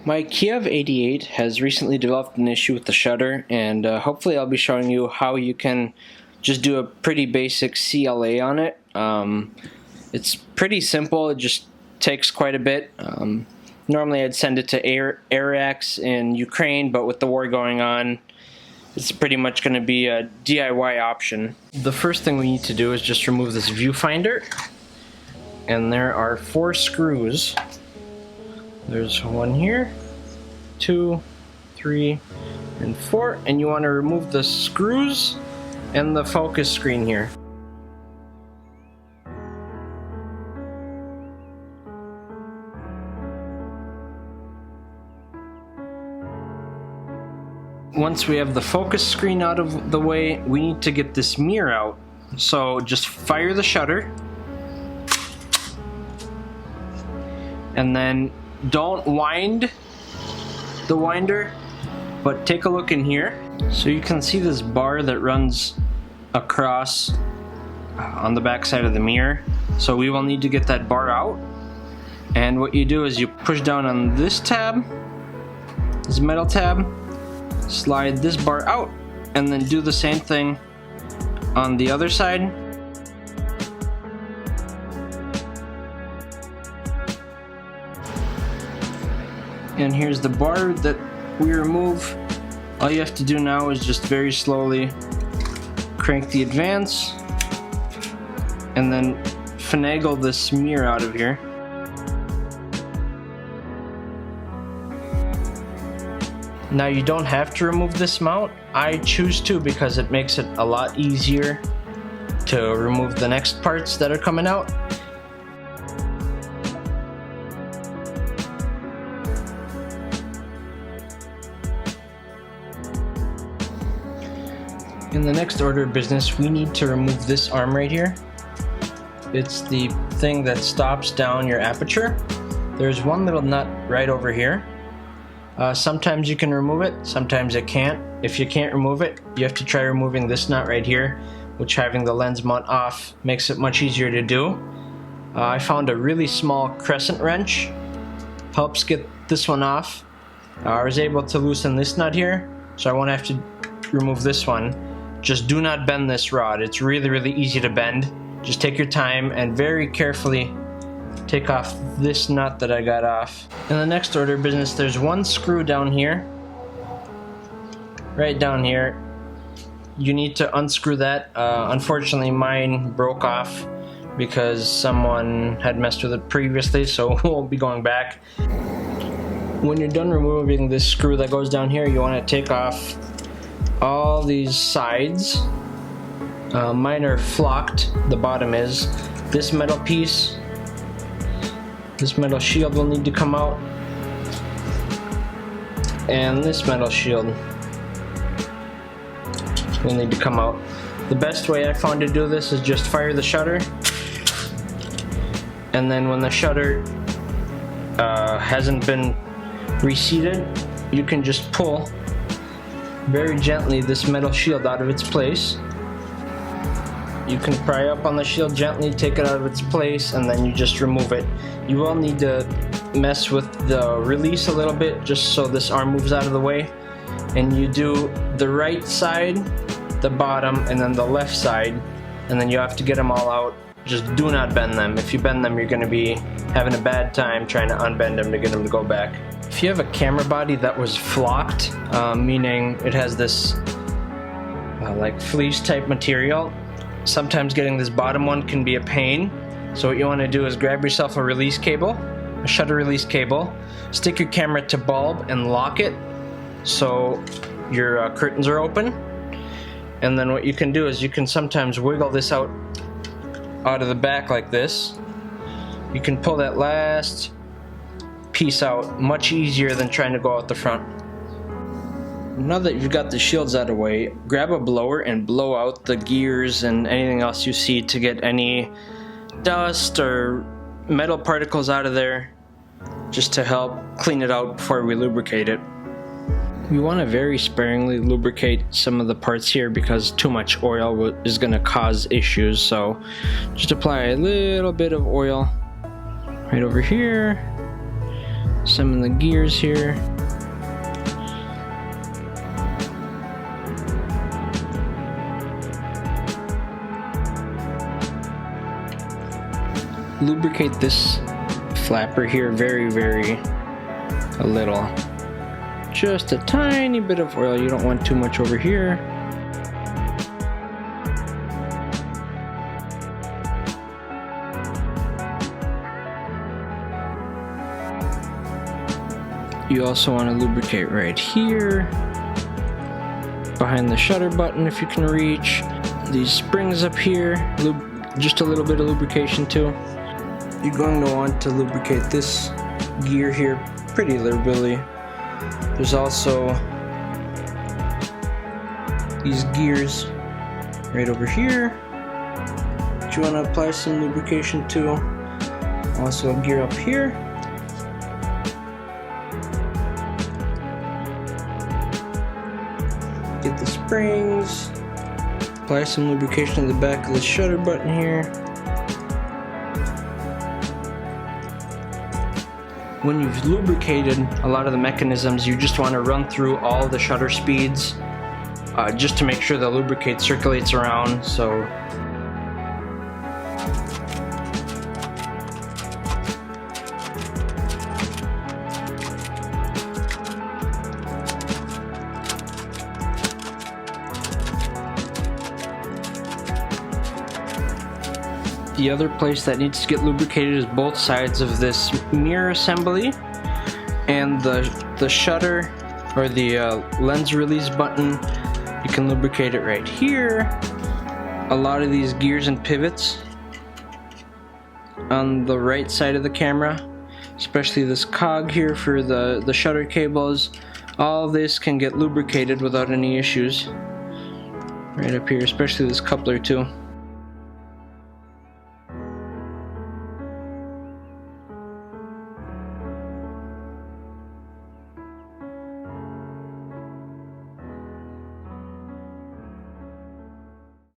My Kiev 88 has recently developed an issue with the shutter, and hopefully I'll be showing you how you can just do a pretty basic CLA on it. It's pretty simple, it just takes quite a bit. Normally I'd send it to Arax in Ukraine, but with the war going on, it's pretty much going to be a DIY option. The first thing we need to do is just remove this viewfinder, and there are 4 screws. There's one here, 2, 3, and 4, and you want to remove the screws and the focus screen here. Once we have the focus screen out of the way, we need to get this mirror out. So just fire the shutter, and then don't wind the winder, but take a look in here. So you can see this bar that runs across on the back side of the mirror. So we will need to get that bar out. And what you do is you push down on this tab, this metal tab, slide this bar out, and then do the same thing on the other side. And here's the bar that we remove. All you have to do now is just very slowly crank the advance and then finagle this mirror out of here. Now you don't have to remove this mount. I choose to because it makes it a lot easier to remove the next parts that are coming out. In the next order of business, we need to remove this arm right here. It's the thing that stops down your aperture. There's one little nut right over here. Sometimes you can remove it, sometimes you can't. If you can't remove it, you have to try removing this nut right here, which having the lens mount off makes it much easier to do. I found a really small crescent wrench, helps get this one off. I was able to loosen this nut here, so I won't have to remove this one. Just do not bend this rod. It's really easy to bend. Just take your time and very carefully take off this nut that I got off. In the next order of business, there's one screw down here. Right down here. You need to unscrew that. Unfortunately, mine broke off because someone had messed with it previously, so we'll be going back. When you're done removing this screw that goes down here, you want to take off all these sides. Mine are flocked, the bottom is. This metal piece, this metal shield will need to come out, and this metal shield will need to come out. The best way I found to do this is just fire the shutter, and then when the shutter hasn't been reseated, you can just pull very gently this metal shield out of its place. You can pry up on the shield gently, take it out of its place, and then you just remove it. You will need to mess with the release a little bit just so this arm moves out of the way. And you do the right side, the bottom, and then the left side, and then you have to get them all out. Just do not bend them. If you bend them, you're going to be having a bad time trying to unbend them to get them to go back. If you have a camera body that was flocked, meaning it has this like fleece type material, sometimes getting this bottom one can be a pain. So what you want to do is grab yourself a release cable, a shutter release cable, stick your camera to bulb and lock it so your curtains are open. And then what you can do is you can sometimes wiggle this out of the back like this. You can pull that last piece out much easier than trying to go out the front. Now that you've got the shields out of the way, grab a blower and blow out the gears and anything else you see to get any dust or metal particles out of there, just to help clean it out before we lubricate it. We want to very sparingly lubricate some of the parts here because too much oil is going to cause issues, so just apply a little bit of oil right over here, some in the gears here. Lubricate this flapper here very a little. Just a tiny bit of oil, you don't want too much over here. You also want to lubricate right here, behind the shutter button if you can reach. These springs up here, just a little bit of lubrication too. You're going to want to lubricate this gear here pretty liberally. There's also these gears right over here that you want to apply some lubrication to. Also a gear up here. Get the springs. Apply some lubrication to the back of the shutter button here. When you've lubricated a lot of the mechanisms, you just want to run through all the shutter speeds just to make sure the lubricate circulates around. So the other place that needs to get lubricated is both sides of this mirror assembly and the shutter or the lens release button. You can lubricate it right here. A lot of these gears and pivots on the right side of the camera, especially this cog here for the shutter cables, all this can get lubricated without any issues. Right up here, especially this coupler too.